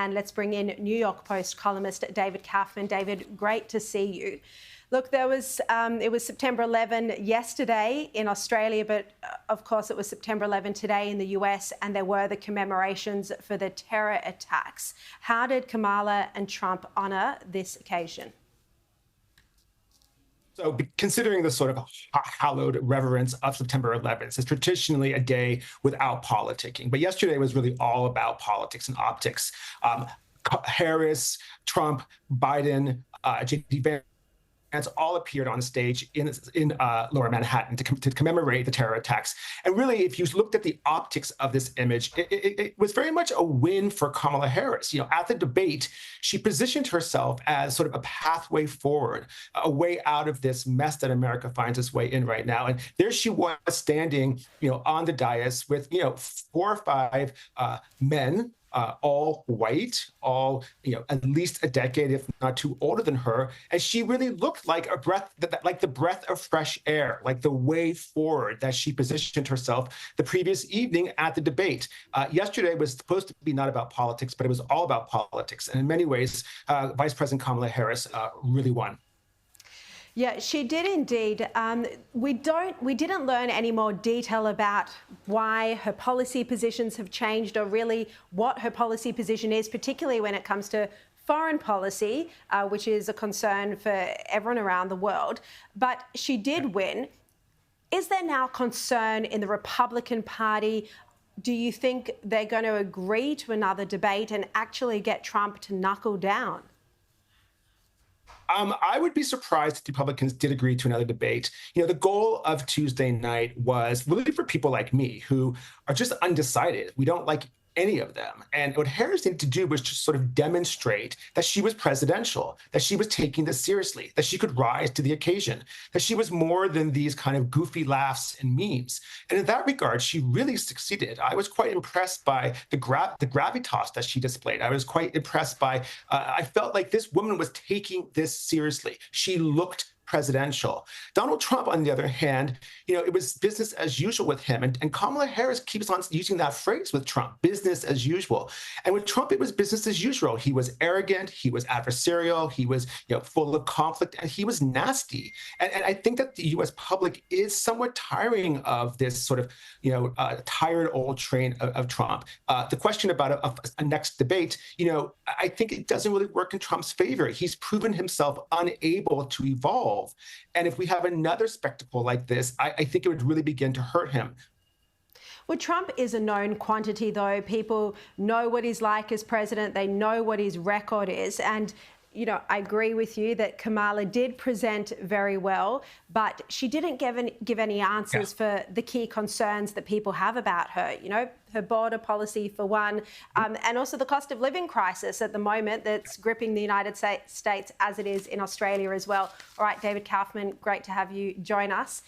And let's bring in New York Post columnist David Kaufman. David, great to see you. Look, it was September 11 yesterday in Australia, but of course it was September 11 today in the US, and there were the commemorations for the terror attacks. How did Kamala and Trump honour this occasion? So considering the sort of hallowed reverence of September 11th, it's traditionally a day without politicking. But yesterday was really all about politics and optics. Harris, Trump, Biden, J.D. Vance all appeared on stage in Lower Manhattan to commemorate the terror attacks. And really, if you looked at the optics of this image, it was very much a win for Kamala Harris. You know, at the debate, she positioned herself as sort of a pathway forward, a way out of this mess that America finds its way in right now. And there she was standing, on the dais with, 4 or 5 men, all white, all at least a decade, if not two, older than her, and she really looked like like the breath of fresh air, like the way forward that she positioned herself the previous evening at the debate. Yesterday was supposed to be not about politics, but it was all about politics, and in many ways, Vice President Kamala Harris really won. Yeah, she did indeed. We didn't learn any more detail about why her policy positions have changed, or really what her policy position is, particularly when it comes to foreign policy, which is a concern for everyone around the world. But she did win. Is there now concern in the Republican Party? Do you think they're going to agree to another debate and actually get Trump to knuckle down? I would be surprised if the Republicans did agree to another debate. The goal of Tuesday night was really for people like me who are just undecided. We don't like any of them. And what Harris needed to do was just sort of demonstrate that she was presidential, that she was taking this seriously, that she could rise to the occasion, that she was more than these kind of goofy laughs and memes. And in that regard, she really succeeded. I was quite impressed by the gravitas that she displayed. I was quite impressed by, I felt like this woman was taking this seriously. She looked presidential. Donald Trump, on the other hand, it was business as usual with him. And Kamala Harris keeps on using that phrase with Trump, business as usual. And with Trump, it was business as usual. He was arrogant, he was adversarial, he was full of conflict, and he was nasty. And I think that the U.S. public is somewhat tiring of this sort of, tired old train of Trump. The question about a next debate, I think it doesn't really work in Trump's favor. He's proven himself unable to evolve. And if we have another spectacle like this, I think it would really begin to hurt him. Well, Trump is a known quantity, though. People know what he's like as president. They know what his record is. And, I agree with you that Kamala did present very well, but she didn't give any answers for the key concerns that people have about her. Her border policy, for one, and also the cost of living crisis at the moment that's gripping the United States as it is in Australia as well. All right, David Kaufman, great to have you join us.